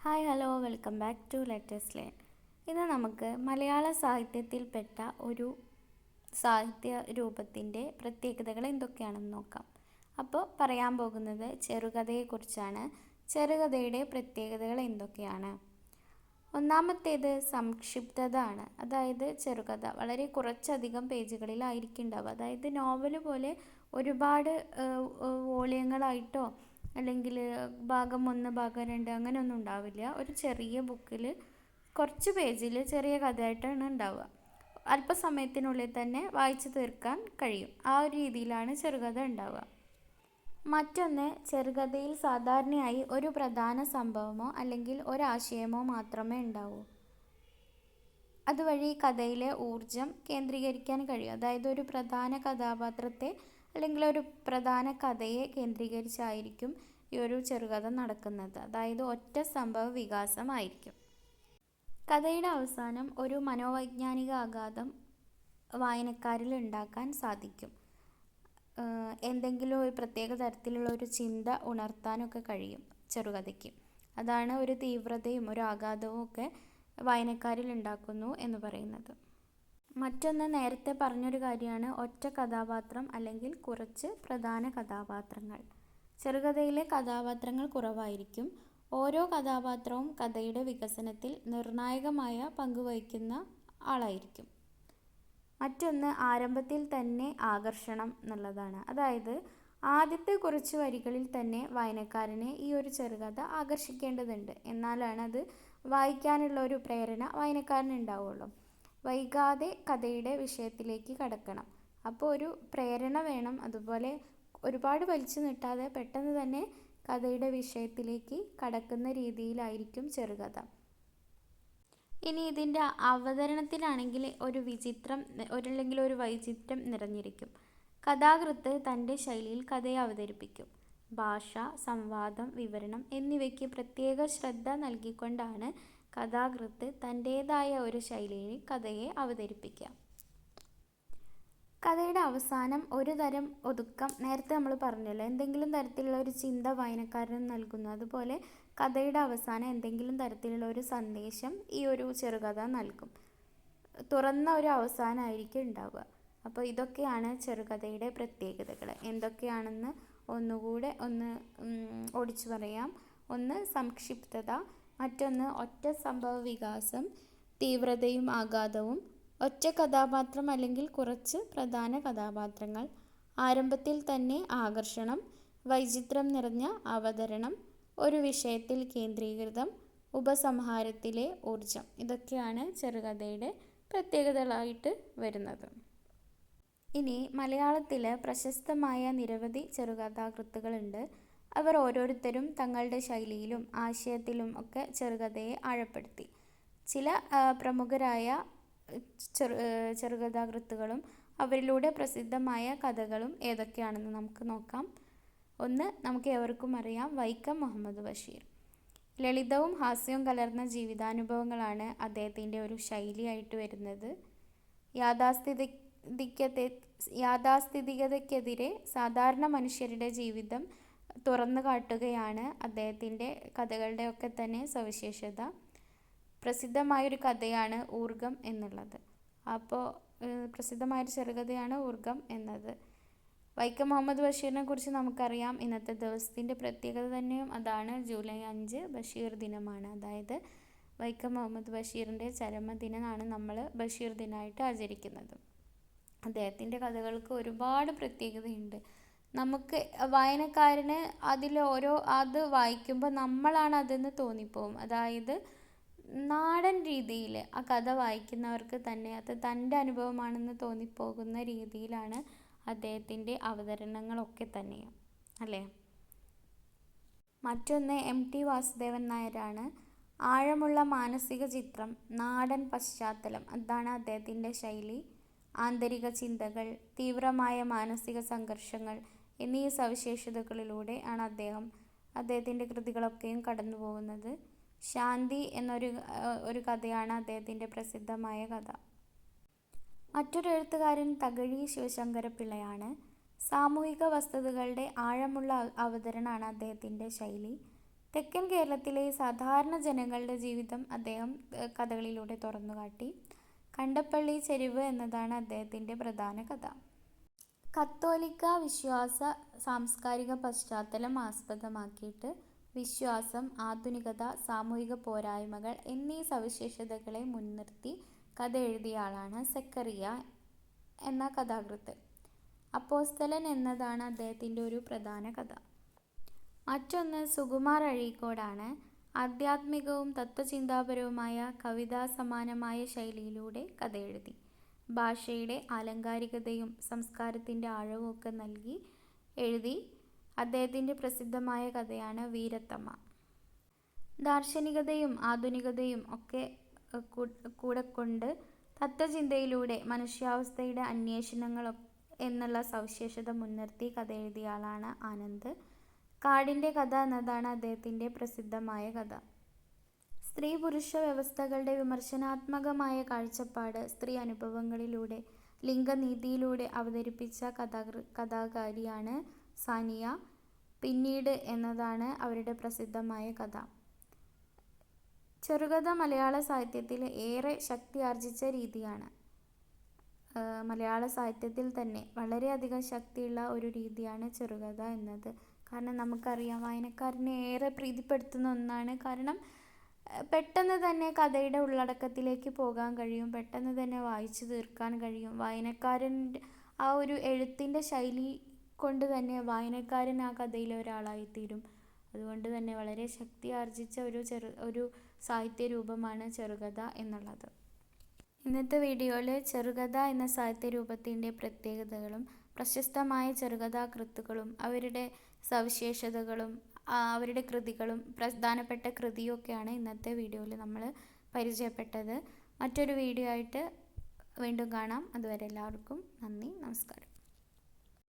Hi hello welcome back to latest learn. ഇത് നമുക്ക് മലയാള സാഹിത്യത്തിൽപ്പെട്ട ഒരു സാഹിത്യ രൂപത്തിൻ്റെ പ്രത്യേകതകൾ എന്തൊക്കെയാണെന്ന് നോക്കാം. അപ്പോൾ പറയാൻ പോകുന്നത് ചെറുകഥയെക്കുറിച്ചാണ്. ചെറുകഥയുടെ പ്രത്യേകതകൾ എന്തൊക്കെയാണ്? ഒന്നാമത്തേത് സംക്ഷിപ്തത ആണ്. അതായത് ചെറുകഥ വളരെ കുറച്ചധികം പേജുകളിലായിരിക്കും ഉണ്ടാവുക. അതായത് നോവൽ പോലെ ഒരുപാട് വോളിയങ്ങളായിട്ടോ അല്ലെങ്കിൽ ഭാഗം 1 ഭാഗം 2 അങ്ങനെയൊന്നും ഉണ്ടാവില്ല. ഒരു ചെറിയ ബുക്കിൽ കുറച്ച് പേജിൽ ചെറിയ കഥയായിട്ടാണ് ഉണ്ടാവുക. അല്പസമയത്തിനുള്ളിൽ തന്നെ വായിച്ചു തീർക്കാൻ കഴിയും. ആ ഒരു രീതിയിലാണ് ചെറുകഥ ഉണ്ടാവുക. മറ്റൊന്ന്, ചെറുകഥയിൽ സാധാരണയായി ഒരു പ്രധാന സംഭവമോ അല്ലെങ്കിൽ ഒരാശയമോ മാത്രമേ ഉണ്ടാവൂ. അതുവഴി കഥയിലെ ഊർജം കേന്ദ്രീകരിക്കാൻ കഴിയും. അതായത് ഒരു പ്രധാന കഥാപാത്രത്തെ അല്ലെങ്കിൽ ഒരു പ്രധാന കഥയെ കേന്ദ്രീകരിച്ചായിരിക്കും ഈ ഒരു ചെറുകഥ നടക്കുന്നത്. അതായത് ഒറ്റ സംഭവ വികാസമായിരിക്കും. കഥയുടെ അവസാനം ഒരു മനോവൈജ്ഞാനിക ആഘാതം വായനക്കാരിൽ ഉണ്ടാക്കാൻ സാധിക്കും. എന്തെങ്കിലും ഒരു പ്രത്യേക തരത്തിലുള്ള ഒരു ചിന്ത ഉണർത്താനൊക്കെ കഴിയും ചെറുകഥയ്ക്ക്. അതാണ് ഒരു തീവ്രതയും ഒരു ആഘാതവും ഒക്കെ വായനക്കാരിൽ ഉണ്ടാക്കുന്നു എന്ന് പറയുന്നത്. മറ്റൊന്ന്, നേരത്തെ പറഞ്ഞൊരു കാര്യമാണ് ഒറ്റ കഥാപാത്രം അല്ലെങ്കിൽ കുറച്ച് പ്രധാന കഥാപാത്രങ്ങൾ. ചെറുകഥയിലെ കഥാപാത്രങ്ങൾ കുറവായിരിക്കും. ഓരോ കഥാപാത്രവും കഥയുടെ വികസനത്തിൽ നിർണായകമായ പങ്കുവഹിക്കുന്ന ആളായിരിക്കും. മറ്റൊന്ന്, ആരംഭത്തിൽ തന്നെ ആകർഷണം എന്നുള്ളതാണ്. അതായത് ആദ്യത്തെ കുറച്ച് വരികളിൽ തന്നെ വായനക്കാരനെ ഈ ഒരു ചെറുകഥ ആകർഷിക്കേണ്ടതുണ്ട്. എന്നാലാണ് അത് വായിക്കാനുള്ള ഒരു പ്രേരണ വായനക്കാരന് ഉണ്ടാവുള്ളൂ. വൈകാതെ കഥയുടെ വിഷയത്തിലേക്ക് കടക്കണം. അപ്പോൾ ഒരു പ്രേരണ വേണം. അതുപോലെ ഒരുപാട് വലിച്ചു നീട്ടാതെ പെട്ടെന്ന് തന്നെ കഥയുടെ വിഷയത്തിലേക്ക് കടക്കുന്ന രീതിയിലായിരിക്കും ചെറുകഥ. ഇനി ഇതിൻ്റെ അവതരണത്തിലാണെങ്കിൽ അല്ലെങ്കിൽ ഒരു വൈചിത്രം നിറഞ്ഞിരിക്കും. കഥാകൃത്ത് തൻ്റെ ശൈലിയിൽ കഥയെ അവതരിപ്പിക്കും. ഭാഷ, സംവാദം, വിവരണം എന്നിവയ്ക്ക് പ്രത്യേക ശ്രദ്ധ നൽകിക്കൊണ്ടാണ് കഥാകൃത്ത് തൻ്റേതായ ഒരു ശൈലിയിൽ കഥയെ അവതരിപ്പിക്കുക. കഥയുടെ അവസാനം ഒരു തരം ഒതുക്കം, നേരത്തെ നമ്മൾ പറഞ്ഞല്ലോ, എന്തെങ്കിലും തരത്തിലുള്ള ഒരു ചിന്ത വായനക്കാരന് നൽകുന്നു. അതുപോലെ കഥയുടെ അവസാനം എന്തെങ്കിലും തരത്തിലുള്ള ഒരു സന്ദേശം ഈ ഒരു ചെറുകഥ നൽകും. തുറന്ന ഒരു അവസാനമായിരിക്കും ഉണ്ടാവുക. അപ്പോൾ ഇതൊക്കെയാണ് ചെറുകഥയുടെ പ്രത്യേകതകൾ. എന്തൊക്കെയാണെന്ന് ഒന്നുകൂടെ ഓടിച്ചു പറയാം. ഒന്ന്, സംക്ഷിപ്തത. മറ്റൊന്ന്, ഒറ്റ സംഭവ വികാസം, തീവ്രതയും ആഘാതവും, ഒറ്റ കഥാപാത്രം അല്ലെങ്കിൽ കുറച്ച് പ്രധാന കഥാപാത്രങ്ങൾ, ആരംഭത്തിൽ തന്നെ ആകർഷണം, വൈചിത്രം നിറഞ്ഞ അവതരണം, ഒരു വിഷയത്തിൽ കേന്ദ്രീകൃതം, ഉപസംഹാരത്തിലെ ഊർജം. ഇതൊക്കെയാണ് ചെറുകഥയുടെ പ്രത്യേകതകളായിട്ട് വരുന്നത്. ഇനി മലയാളത്തിൽ പ്രശസ്തമായ നിരവധി ചെറുകഥാകൃത്തുക്കളുണ്ട്. അവർ ഓരോരുത്തരും തങ്ങളുടെ ശൈലിയിലും ആശയത്തിലും ഒക്കെ ചെറുകഥയെ ആഴപ്പെടുത്തി. ചില പ്രമുഖരായ ചെറുകഥാകൃത്തുക്കളും അവരിലൂടെ പ്രസിദ്ധമായ കഥകളും ഏതൊക്കെയാണെന്ന് നമുക്ക് നോക്കാം. ഒന്ന്, നമുക്ക് ഏവർക്കും അറിയാം, വൈക്കം മുഹമ്മദ് ബഷീർ. ലളിതവും ഹാസ്യവും കലർന്ന ജീവിതാനുഭവങ്ങളാണ് അദ്ദേഹത്തിൻ്റെ ഒരു ശൈലിയായിട്ട് വരുന്നത്. യാഥാസ്ഥിതികതയ്ക്കെതിരെ സാധാരണ മനുഷ്യരുടെ ജീവിതം തുറന്നു കാട്ടുകയാണ് അദ്ദേഹത്തിൻ്റെ കഥകളുടെയൊക്കെ തന്നെ സവിശേഷത. പ്രസിദ്ധമായൊരു കഥയാണ് ഊർഗം എന്നുള്ളത്. അപ്പോൾ പ്രസിദ്ധമായൊരു ചെറുകഥയാണ് ഊർഗം എന്നത്. വൈക്കം മുഹമ്മദ് ബഷീറിനെ കുറിച്ച് നമുക്കറിയാം. ഇന്നത്തെ ദിവസത്തിൻ്റെ പ്രത്യേകത തന്നെയും അതാണ്. ജൂലൈ 5 ബഷീർ ദിനമാണ്. അതായത് വൈക്കം മുഹമ്മദ് ബഷീറിൻ്റെ ചരമദിനമാണ് നമ്മൾ ബഷീർ ദിനമായിട്ട് ആചരിക്കുന്നത്. അദ്ദേഹത്തിൻ്റെ കഥകൾക്ക് ഒരുപാട് പ്രത്യേകതയുണ്ട്. നമുക്ക് വായനക്കാരന് അത് വായിക്കുമ്പോൾ നമ്മളാണ് അതെന്ന് തോന്നിപ്പോവും. അതായത് നാടൻ രീതിയിൽ ആ കഥ വായിക്കുന്നവർക്ക് തന്നെ അത് തൻ്റെ അനുഭവമാണെന്ന് തോന്നിപ്പോകുന്ന രീതിയിലാണ് അദ്ദേഹത്തിൻ്റെ അവതരണങ്ങളൊക്കെ തന്നെയും, അല്ലേ? മറ്റൊന്ന്, MT വാസുദേവൻ നായരാണ്. ആഴമുള്ള മാനസിക ചിത്രം, നാടൻ പശ്ചാത്തലം, അതാണ് അദ്ദേഹത്തിൻ്റെ ശൈലി. ആന്തരിക ചിന്തകൾ, തീവ്രമായ മാനസിക സംഘർഷങ്ങൾ എന്നീ സവിശേഷതകളിലൂടെ ആണ് അദ്ദേഹത്തിൻ്റെ കൃതികളൊക്കെയും കടന്നു പോകുന്നത്. ശാന്തി എന്നൊരു കഥയാണ് അദ്ദേഹത്തിൻ്റെ പ്രസിദ്ധമായ കഥ. മറ്റൊരു എഴുത്തുകാരൻ തകഴി ശിവശങ്കരപ്പിള്ളയാണ്. സാമൂഹിക വസ്തുതകളുടെ ആഴമുള്ള അവതരണമാണ് അദ്ദേഹത്തിൻ്റെ ശൈലി. തെക്കൻ കേരളത്തിലെ സാധാരണ ജനങ്ങളുടെ ജീവിതം അദ്ദേഹം കഥകളിലൂടെ തുറന്നുകാട്ടി. കണ്ടപ്പള്ളി ചെരിവ് എന്നതാണ് അദ്ദേഹത്തിൻ്റെ പ്രധാന കഥ. കത്തോലിക്ക വിശ്വാസ സാംസ്കാരിക പശ്ചാത്തലം ആസ്പദമാക്കിയിട്ട് വിശ്വാസം, ആധുനികത, സാമൂഹിക പോരായ്മകൾ എന്നീ സവിശേഷതകളെ മുൻനിർത്തി കഥ എഴുതിയ ആളാണ് സക്കറിയ എന്ന കഥാകൃത്ത്. അപ്പോസ്തലൻ എന്നതാണ് അദ്ദേഹത്തിൻ്റെ ഒരു പ്രധാന കഥ. മറ്റൊന്ന് സുകുമാർ അഴീക്കോടാണ്. ആധ്യാത്മികവും തത്വചിന്താപരവുമായ കവിതാസമാനമായ ശൈലിയിലൂടെ കഥ എഴുതി. ഭാഷയുടെ ആലങ്കാരികതയും സംസ്കാരത്തിൻ്റെ ആഴവും ഒക്കെ നൽകി എഴുതി. അദ്ദേഹത്തിൻ്റെ പ്രസിദ്ധമായ കഥയാണ് വീരത്തമ്മ. ദാർശനികതയും ആധുനികതയും ഒക്കെ കൂടെ കൊണ്ട് തത്വചിന്തയിലൂടെ മനുഷ്യാവസ്ഥയുടെ അന്വേഷണങ്ങൾ എന്നുള്ള സവിശേഷത മുൻനിർത്തി കഥ എഴുതിയ ആളാണ് ആനന്ദ്. കാടിൻ്റെ കഥ എന്നതാണ് അദ്ദേഹത്തിൻ്റെ പ്രസിദ്ധമായ കഥ. സ്ത്രീ പുരുഷ വ്യവസ്ഥകളുടെ വിമർശനാത്മകമായ കാഴ്ചപ്പാട് സ്ത്രീ അനുഭവങ്ങളിലൂടെ ലിംഗനീതിയിലൂടെ അവതരിപ്പിച്ച കഥാകാരിയാണ് സാനിയ. പിന്നീട് എന്നതാണ് അവരുടെ പ്രസിദ്ധമായ കഥ. ചെറുകഥ മലയാള സാഹിത്യത്തിൽ ഏറെ ശക്തി ആർജിച്ച രീതിയാണ്. മലയാള സാഹിത്യത്തിൽ തന്നെ വളരെയധികം ശക്തിയുള്ള ഒരു രീതിയാണ് ചെറുകഥ എന്നത്. കാരണം നമുക്കറിയാം, വായനക്കാരനെ ഏറെ പ്രീതിപ്പെടുത്തുന്ന ഒന്നാണ്. കാരണം പെട്ടെന്ന് തന്നെ കഥയുടെ ഉള്ളടക്കത്തിലേക്ക് പോകാൻ കഴിയും, പെട്ടെന്ന് തന്നെ വായിച്ചു തീർക്കാൻ കഴിയും. വായനക്കാരൻ്റെ ആ ഒരു എഴുത്തിൻ്റെ ശൈലി കൊണ്ട് തന്നെ വായനക്കാരൻ ആ കഥയിലെ ഒരാളായിത്തീരും. അതുകൊണ്ട് തന്നെ വളരെ ശക്തി ആർജിച്ച ഒരു സാഹിത്യ രൂപമാണ് ചെറുകഥ എന്നുള്ളത്. ഇന്നത്തെ വീഡിയോയിൽ ചെറുകഥ എന്ന സാഹിത്യ രൂപത്തിൻ്റെ പ്രത്യേകതകളും പ്രശസ്തമായ ചെറുകഥാകൃത്തുക്കളും അവരുടെ സവിശേഷതകളും അവരുടെ കൃതികളും പ്രധാനപ്പെട്ട കൃതിയൊക്കെയാണ് ഇന്നത്തെ വീഡിയോയിൽ നമ്മൾ പരിചയപ്പെട്ടത്. മറ്റൊരു വീഡിയോ ആയിട്ട് വീണ്ടും കാണാം. അതുവരെ എല്ലാവർക്കും നന്ദി, നമസ്കാരം.